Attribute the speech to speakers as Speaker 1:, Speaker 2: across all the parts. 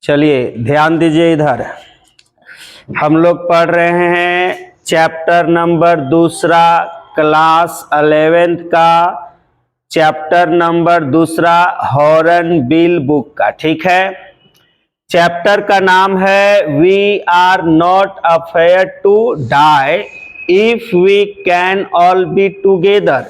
Speaker 1: चलिए ध्यान दीजिए इधर, हम लोग पढ़ रहे हैं चैप्टर नंबर 2 क्लास 11th का, चैप्टर नंबर 2 हॉर्नबिल बुक का। ठीक है, चैप्टर का नाम है we are not afraid to die if we can all be together.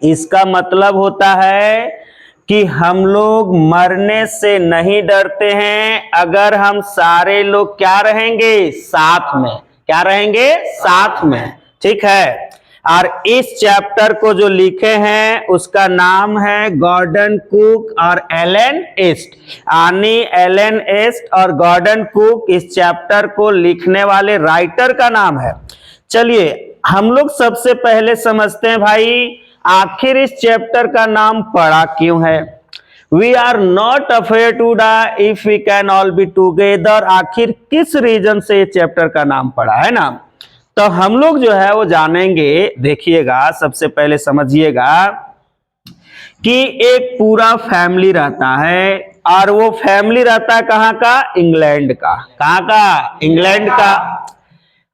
Speaker 1: इसका मतलब होता है कि हम लोग मरने से नहीं डरते हैं अगर हम सारे लोग क्या रहेंगे, साथ में। क्या रहेंगे, साथ में। ठीक है, और इस चैप्टर को जो लिखे हैं उसका नाम है गॉर्डन कुक और एलन ईस्ट। आनी एलन ईस्ट और गॉर्डन कुक इस चैप्टर को लिखने वाले राइटर का नाम है। चलिए हम लोग सबसे पहले समझते हैं भाई, आखिर इस चैप्टर का नाम पड़ा क्यों है। We are not afraid to die if we can all be together, आखिर किस रीजन से ये चैप्टर का नाम पड़ा है ना। तो हम लोग जो है वो जानेंगे। देखिएगा, सबसे पहले समझिएगा कि एक पूरा फैमिली रहता है, और वो फैमिली रहता है कहाँ का, इंग्लैंड का। कहाँ का, इंग्लैंड का।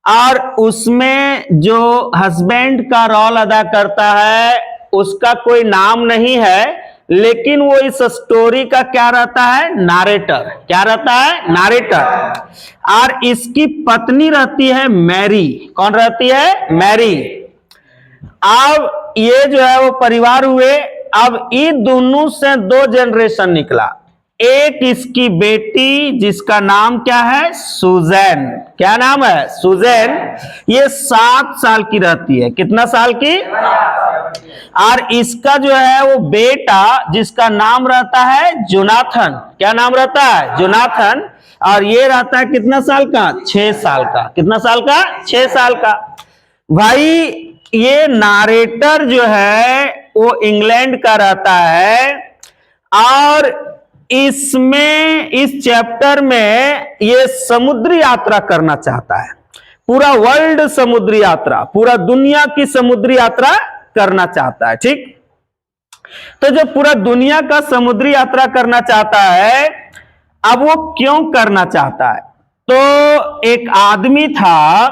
Speaker 1: और उसमें जो हस्बैंड का रोल अदा करता है उसका कोई नाम नहीं है, लेकिन वो इस स्टोरी का क्या रहता है, नारेटर। क्या रहता है, नारेटर। और इसकी पत्नी रहती है मैरी। कौन रहती है, मैरी। अब ये जो है वो परिवार हुए। अब इन दोनों से 2 जनरेशन निकला। एक इसकी बेटी जिसका नाम क्या है, सुजैन। क्या नाम है, सुजैन। ये 7 साल की रहती है। कितना साल की, और इसका जो है वो बेटा जिसका नाम रहता है जोनाथन। क्या नाम रहता है, जोनाथन। और ये रहता है कितना साल का, 6 साल का। कितना साल का, 6 साल का। भाई ये नारेटर जो है वो इंग्लैंड का रहता है, और इसमें इस चैप्टर में ये समुद्री यात्रा करना चाहता है। पूरा वर्ल्ड समुद्री यात्रा, पूरा दुनिया की समुद्री यात्रा करना चाहता है। ठीक, तो जब पूरा दुनिया का समुद्री यात्रा करना चाहता है, अब वो क्यों करना चाहता है, तो एक आदमी था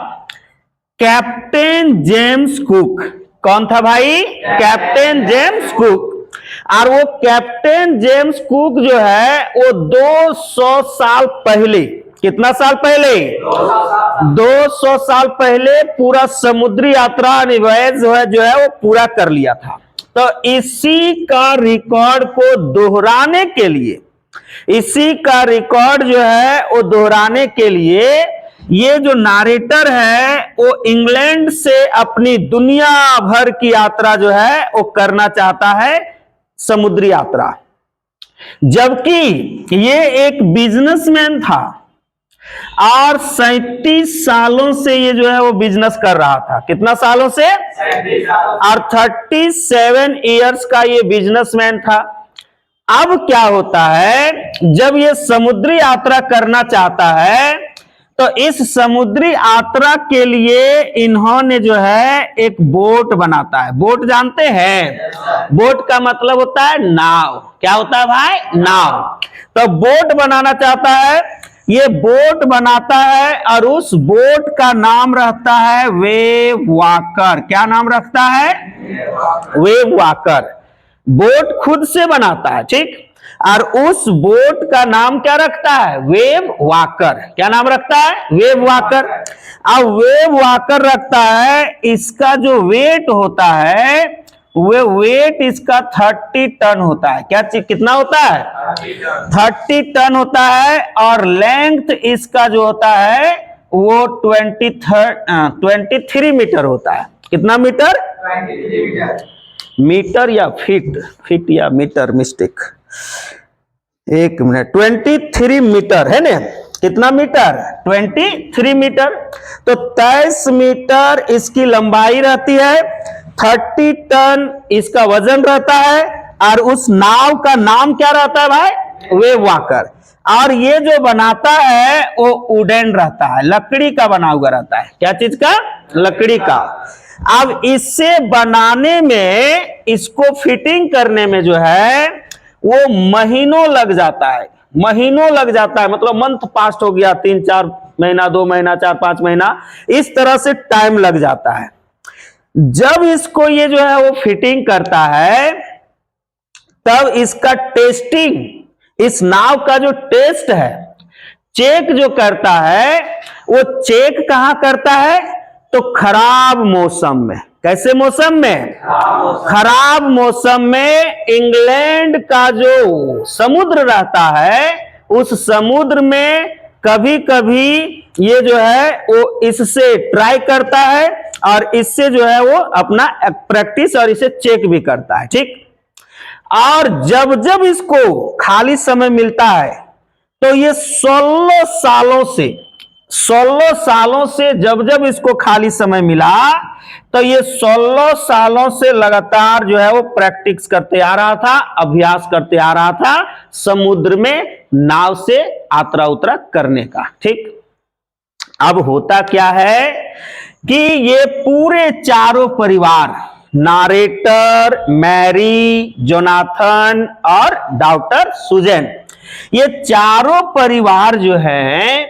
Speaker 1: कैप्टन जेम्स कुक। कौन था भाई, कैप्टन जेम्स कुक। और वो कैप्टन जेम्स कुक जो है वो 200 साल पहले, कितना साल पहले, 200 साल पहले पूरा समुद्री यात्रा जो है वो पूरा कर लिया था। तो इसी का रिकॉर्ड को दोहराने के लिए, इसी का रिकॉर्ड जो है वो दोहराने के लिए ये जो नारेटर है वो इंग्लैंड से अपनी दुनिया भर की यात्रा जो है वो करना चाहता है, समुद्री यात्रा। जबकि ये एक बिजनेसमैन था और 37 सालों से ये जो है वो बिजनेस कर रहा था। कितना सालों से, और 37 इयर्स का ये बिजनेसमैन था। अब क्या होता है, जब ये समुद्री यात्रा करना चाहता है तो इस समुद्री यात्रा के लिए इन्होंने जो है एक बोट बनाता है। बोट जानते हैं, बोट का मतलब होता है नाव। क्या होता है भाई, नाव। तो बोट बनाना चाहता है, ये बोट बनाता है, और उस बोट का नाम रहता है वेव वॉकर। क्या नाम रखता है, वेव वॉकर। बोट खुद से बनाता है। ठीक, और उस बोट का नाम क्या रखता है, वेव वॉकर। क्या नाम रखता है, वेव वॉकर। अब वेव वॉकर रखता है, इसका जो वेट होता है वो वेट इसका 30 टन होता है। क्या चीज, कितना होता है, 30 टन होता है। और लेंथ इसका जो होता है वो 23 मीटर होता है। कितना मीटर, 23 मीटर। मीटर या फीट, फीट या मीटर, मिस्टेक, एक मिनट। 23 मीटर है ना, कितना मीटर, 23 मीटर। तो 23 मीटर इसकी लंबाई रहती है, 30 टन इसका वजन रहता है, और उस नाव का नाम क्या रहता है भाई, वेव वॉकर। और ये जो बनाता है वो वुडन रहता है, लकड़ी का बना हुआ रहता है। क्या चीज का, लकड़ी का। अब इससे बनाने में, इसको फिटिंग करने में जो है वो महीनों लग जाता है। महीनों लग जाता है, मतलब मंथ पास्ट हो गया, 3-4 महीना, 2 महीना, 4-5 महीना, इस तरह से टाइम लग जाता है। जब इसको ये जो है वो फिटिंग करता है, तब इसका टेस्टिंग, इस नाव का जो टेस्ट है, चेक जो करता है, वो चेक कहां करता है? तो खराब मौसम में। कैसे मौसम में? खराब मौसम में इंग्लैंड का जो समुद्र रहता है, उस समुद्र में कभी कभी ये जो है वो इससे ट्राई करता है और इससे जो है वो अपना प्रैक्टिस और इसे चेक भी करता है। ठीक। और जब जब इसको खाली समय मिलता है, तो ये 16 सालों से जब जब इसको खाली समय मिला, तो ये 16 सालों से लगातार जो है वो प्रैक्टिस करते आ रहा था, अभ्यास करते आ रहा था समुद्र में नाव से यात्रा उतरा करने का। ठीक। अब होता क्या है कि ये पूरे चारों परिवार, नारेटर, मैरी, जोनाथन और डॉक्टर सुजैन, ये चारों परिवार जो है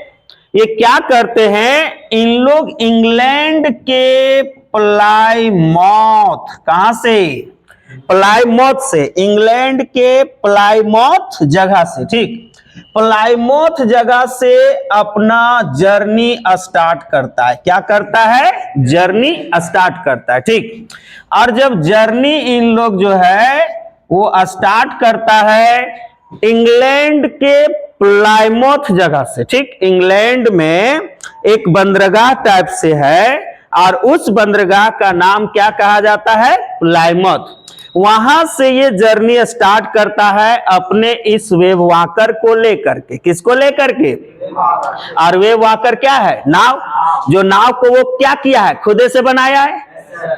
Speaker 1: ये क्या करते हैं? इन लोग इंग्लैंड के प्लाईमाउथ, कहां से? प्लाईमाउथ से, इंग्लैंड के प्लाईमाउथ जगह से। ठीक। प्लाईमाउथ जगह से अपना जर्नी स्टार्ट करता है। क्या करता है? जर्नी स्टार्ट करता है। ठीक। और जब जर्नी इन लोग जो है वो स्टार्ट करता है इंग्लैंड के प्लाईमाउथ जगह से। ठीक। इंग्लैंड में एक बंदरगाह टाइप से है और उस बंदरगाह का नाम क्या कहा जाता है? प्लाईमाउथ। वहां से ये जर्नी स्टार्ट करता है अपने इस वेव वॉकर को लेकर के। किसको लेकर के? और वेव वॉकर क्या है? नाव। जो नाव को वो क्या किया है? खुदे से बनाया है,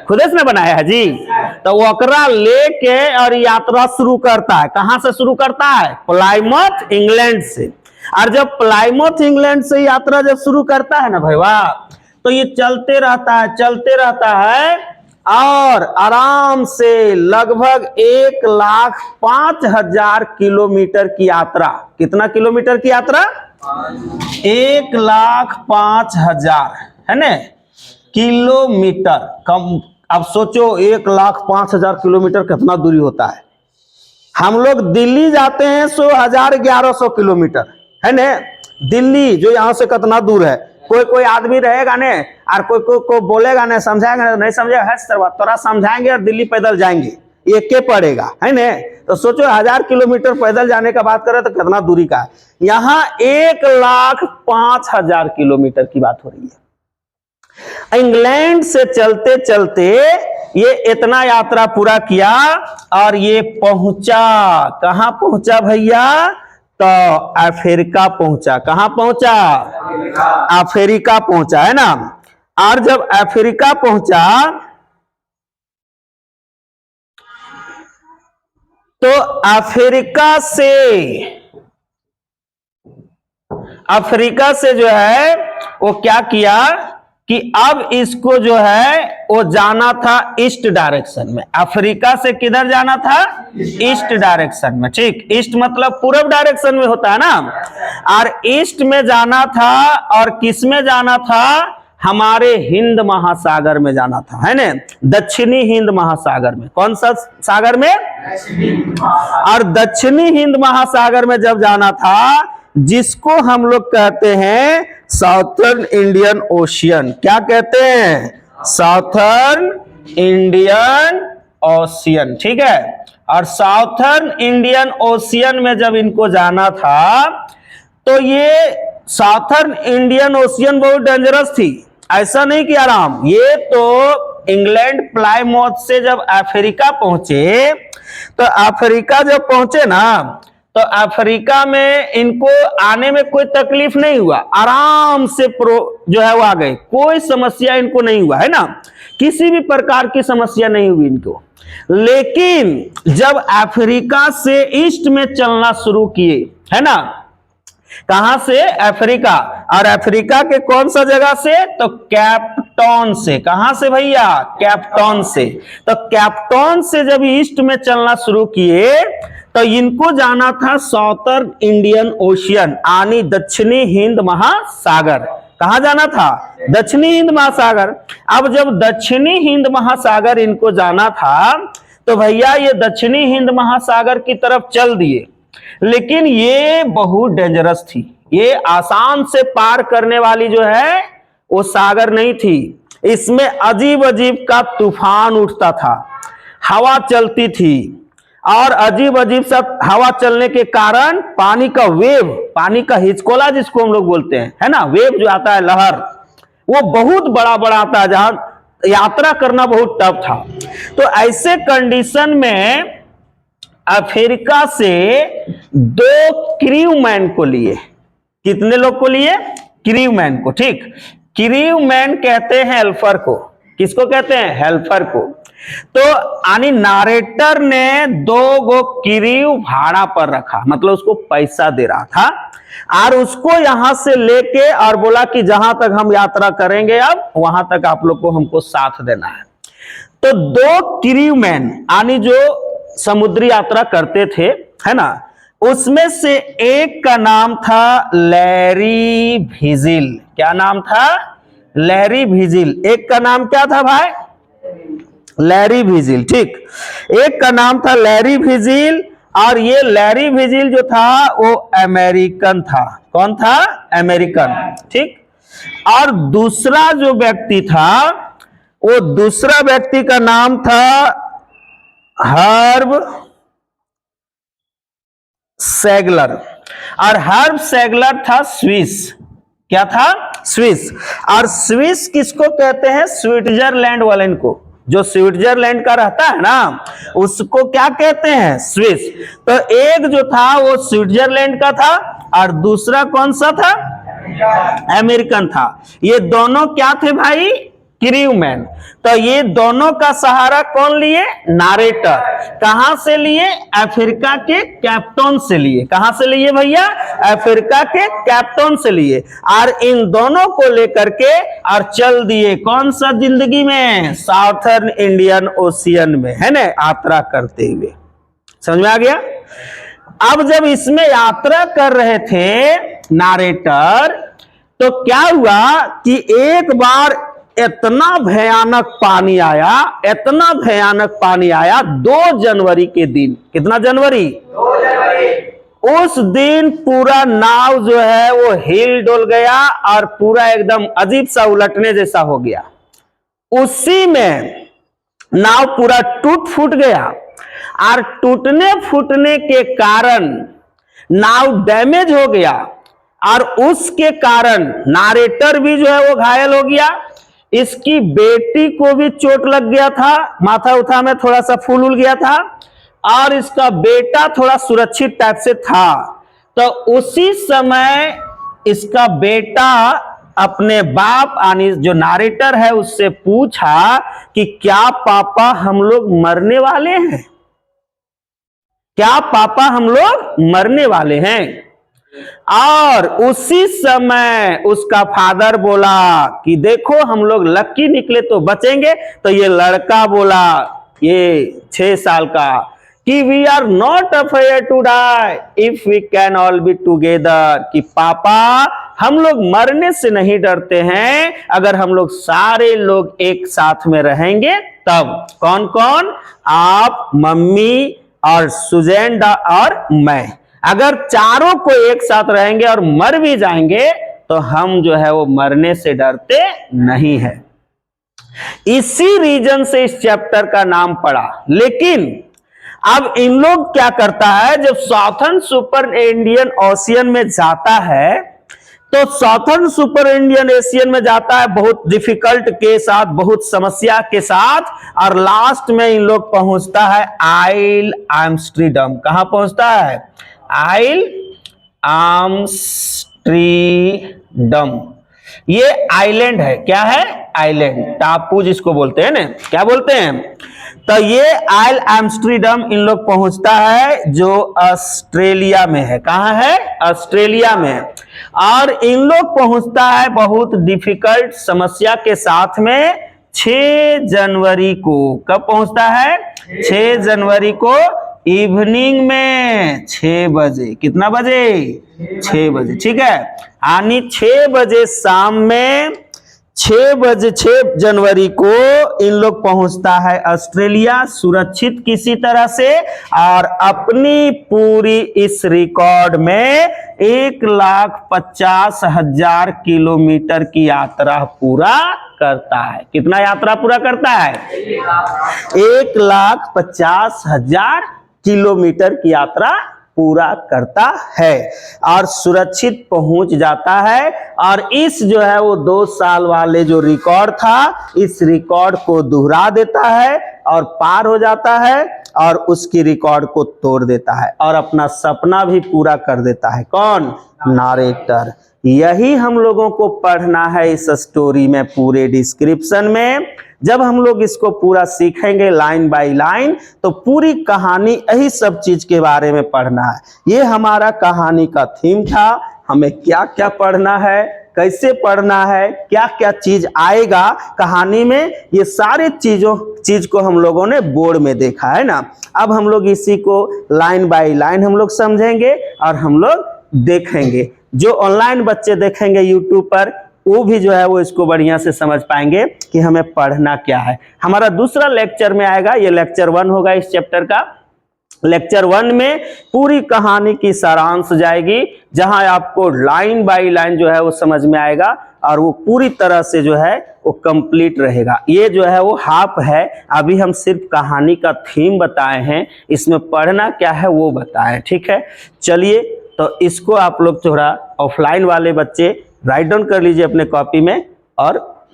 Speaker 1: खुदे से बनाया है जी। तो वकरा लेके और यात्रा शुरू करता है। कहां से शुरू करता है? प्लाईमाउथ इंग्लैंड से। और जब प्लाईमाउथ इंग्लैंड से यात्रा जब शुरू करता है ना भाई वाह, तो ये चलते रहता है और आराम से लगभग 1,05,000 किलोमीटर की यात्रा। कितना किलोमीटर की यात्रा? 1,05,000 है ना किलोमीटर। कम, अब सोचो 1,05,000 किलोमीटर कितना दूरी होता है। हम लोग दिल्ली जाते हैं 1,000-1,100 किलोमीटर है ना। दिल्ली जो यहाँ से कितना दूर है, कोई आदमी रहेगा ने और कोई बोलेगा ने, समझाएगा नहीं समझेगा, है तोरा समझाएंगे और दिल्ली पैदल जाएंगे, ये के पड़ेगा है ना। तो सोचो 1,000 किलोमीटर पैदल जाने का बात करें तो कितना दूरी का है। यहाँ 1,05,000 किलोमीटर की बात हो रही है। इंग्लैंड से चलते चलते ये इतना यात्रा पूरा किया और ये पहुंचा, कहां पहुंचा भैया? तो अफ्रीका पहुंचा। कहां पहुंचा? अफ्रीका पहुंचा है ना। और जब अफ्रीका पहुंचा तो अफ्रीका से जो है वो क्या किया कि अब इसको जो है वो जाना था ईस्ट डायरेक्शन में। अफ्रीका से किधर जाना था? ईस्ट डायरेक्शन में। ठीक। ईस्ट मतलब पूर्व डायरेक्शन में होता है ना। और ईस्ट में जाना था और किस में जाना था? हमारे हिंद महासागर में जाना था है ना, दक्षिणी हिंद महासागर में। कौन सा सागर में? और दक्षिणी हिंद महासागर में जब जाना था, जिसको हम लोग कहते हैं साउथर्न इंडियन ओशियन। क्या कहते हैं? Southern Indian ocean. ठीक है। और साउथर्न इंडियन ओशियन में जब इनको जाना था, तो ये साउथर्न इंडियन ओशियन बहुत डेंजरस थी। ऐसा नहीं कि आराम। ये तो इंग्लैंड प्लाईमाउथ से जब अफ्रीका पहुंचे, तो अफ्रीका जब पहुंचे ना, तो अफ्रीका में इनको आने में कोई तकलीफ नहीं हुआ, आराम से जो है वो आ गए। कोई समस्या इनको नहीं हुआ है ना, किसी भी प्रकार की समस्या नहीं हुई इनको। लेकिन जब अफ्रीका से ईस्ट में चलना शुरू किए है ना, कहां से? अफ्रीका। और अफ्रीका के कौन सा जगह से? तो कैपटाउन से। कहां से भैया? कैपटाउन से। तो कैपटाउन से जब ईस्ट में चलना शुरू किए, तो इनको जाना था साउथर्न इंडियन ओशियन यानी दक्षिणी हिंद महासागर। कहा जाना था? दक्षिणी हिंद महासागर। अब जब दक्षिणी हिंद महासागर इनको जाना था तो भैया ये दक्षिणी हिंद महासागर की तरफ चल दिए, लेकिन ये बहुत डेंजरस थी। ये आसान से पार करने वाली जो है वो सागर नहीं थी। इसमें अजीब अजीब का तूफान उठता था, हवा चलती थी, और अजीब अजीब सा हवा चलने के कारण पानी का वेव, पानी का हिचकोला जिसको हम लोग बोलते हैं, है ना, वेव जो आता है, लहर, वो बहुत बड़ा बड़ा आता है, जहां यात्रा करना बहुत टफ था। तो ऐसे कंडीशन में अफ्रीका से 2 क्रूमैन को लिए। कितने लोग को लिए? क्रूमैन को। ठीक, क्रूमैन कहते हैं हेल्पर को। किसको कहते हैं? हेल्पर को। तो यानी नारेटर ने 2 गो क्रू भाड़ा पर रखा, मतलब उसको पैसा दे रहा था, और उसको यहां से लेके और बोला कि जहां तक हम यात्रा करेंगे अब वहां तक आप लोग को हमको साथ देना है। तो 2 क्रूमैन यानी जो समुद्री यात्रा करते थे, है ना, उसमें से एक का नाम था लैरी विजिल। क्या नाम था? Larry vigil. एक का नाम क्या था भाई? Larry vigil. ठीक, एक का नाम था लैरी विजिल, और ये लैरी विजिल जो था वो अमेरिकन था। कौन था? अमेरिकन। ठीक, और दूसरा जो व्यक्ति था, वो दूसरा व्यक्ति का नाम था हर्ब सैगलर, और हर्ब सैगलर था स्विस। क्या था? स्विस। और स्विस किसको कहते हैं? स्विट्जरलैंड वाले को, जो स्विट्जरलैंड का रहता है ना, उसको क्या कहते हैं? स्विस। तो एक जो था वो स्विट्जरलैंड का था, और दूसरा कौन सा था? अमेरिकन था। ये दोनों क्या थे भाई? क्रूमैन। तो ये दोनों का सहारा कौन लिए? नारेटर। कहां से लिए? अफ्रीका के कैप्टन से लिए। कहां से लिए भैया? अफ्रीका के कैप्टन से लिए, और इन दोनों को लेकर के और चल दिए कौन सा जिंदगी में? साउथर्न इंडियन ओशियन में, है ना, यात्रा करते हुए। समझ में आ गया? अब जब इसमें यात्रा कर रहे थे नारेटर, तो क्या हुआ कि एक बार इतना भयानक पानी आया, इतना भयानक पानी आया 2 जनवरी के दिन। कितना जनवरी? 2 जनवरी। उस दिन पूरा नाव जो है वो हिल डोल गया, और पूरा एकदम अजीब सा उलटने जैसा हो गया। उसी में नाव पूरा टूट फूट गया, और टूटने फूटने के कारण नाव डैमेज हो गया, और उसके कारण नारेटर भी जो है वो घायल हो गया। इसकी बेटी को भी चोट लग गया था, माथा उठा में थोड़ा सा फूल उल गया था, और इसका बेटा थोड़ा सुरक्षित टाइप से था। तो उसी समय इसका बेटा अपने बाप यानी जो नारेटर है उससे पूछा कि क्या पापा हम लोग मरने वाले हैं? क्या पापा हम लोग मरने वाले हैं? और उसी समय उसका फादर बोला कि देखो हम लोग लकी निकले तो बचेंगे। तो ये लड़का बोला, ये 6 साल का, कि we are not afraid to die if we can all be together, कि पापा हम लोग मरने से नहीं डरते हैं अगर हम लोग सारे लोग एक साथ में रहेंगे तब। कौन कौन? आप, मम्मी और सुजैन और मैं। अगर चारों को एक साथ रहेंगे और मर भी जाएंगे तो हम जो है वो मरने से डरते नहीं है। इसी रीजन से इस चैप्टर का नाम पड़ा। लेकिन अब इन लोग क्या करता है, जब साउथर्न सुपर इंडियन ओशियन में जाता है तो साउथर्न सुपर इंडियन एशियन में जाता है बहुत डिफिकल्ट के साथ, बहुत समस्या के साथ, और लास्ट में इन लोग पहुंचता है आइल एम्स्टर्डम। कहां पहुंचता है? आइल एम्स्टर्डम। ये आइलैंड है। क्या है? आइलैंड, टापू जिसको बोलते हैं ना, क्या बोलते हैं? तो ये आइल एम्स्टर्डम इन लोग पहुंचता है जो ऑस्ट्रेलिया में है। कहां है? ऑस्ट्रेलिया में। और इन लोग पहुंचता है बहुत डिफिकल्ट समस्या के साथ में 6 जनवरी को। कब पहुंचता है? 6 जनवरी को इवनिंग में 6 बजे। कितना बजे? 6 बजे। ठीक है, यानी 6 बजे शाम में 6 बजे 6 जनवरी को इन लोग पहुंचता है ऑस्ट्रेलिया सुरक्षित किसी तरह से, और अपनी पूरी इस रिकॉर्ड में 1,50,000 किलोमीटर की यात्रा पूरा करता है। कितना यात्रा पूरा करता है? 1,50,000 किलोमीटर की यात्रा पूरा करता है और सुरक्षित पहुंच जाता है। और इस जो है वो 2 साल वाले जो रिकॉर्ड था, इस रिकॉर्ड को दोहरा देता है और पार हो जाता है और उसकी रिकॉर्ड को तोड़ देता है और अपना सपना भी पूरा कर देता है। कौन? नरेटर। यही हम लोगों को पढ़ना है इस स्टोरी में, पूरे डिस्क्रिप्शन में। जब हम लोग इसको पूरा सीखेंगे लाइन बाय लाइन, तो पूरी कहानी यही सब चीज के बारे में पढ़ना है। ये हमारा कहानी का थीम था। हमें क्या क्या पढ़ना है, कैसे पढ़ना है, क्या क्या चीज आएगा कहानी में, ये सारे चीज को हम लोगों ने बोर्ड में देखा है ना। अब हम लोग इसी को लाइन बाय लाइन हम लोग समझेंगे और हम लोग देखेंगे। जो ऑनलाइन बच्चे देखेंगे यूट्यूब पर, वो भी जो है वो इसको बढ़िया से समझ पाएंगे कि हमें पढ़ना क्या है। हमारा दूसरा लेक्चर में आएगा, ये लेक्चर 1 होगा इस चैप्टर का। लेक्चर 1 में पूरी कहानी की सारांश जाएगी, जहां आपको लाइन बाय लाइन जो है वो समझ में आएगा और वो पूरी तरह से जो है वो कंप्लीट रहेगा। ये जो है वो हाफ है, अभी हम सिर्फ कहानी का थीम बताए हैं, इसमें पढ़ना क्या है वो बताएं। ठीक है, चलिए तो इसको आप लोग थोड़ा ऑफलाइन वाले बच्चे राइट डाउन कर लीजिए अपने कॉपी में और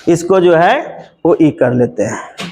Speaker 1: इसको जो है वो ई कर लेते हैं।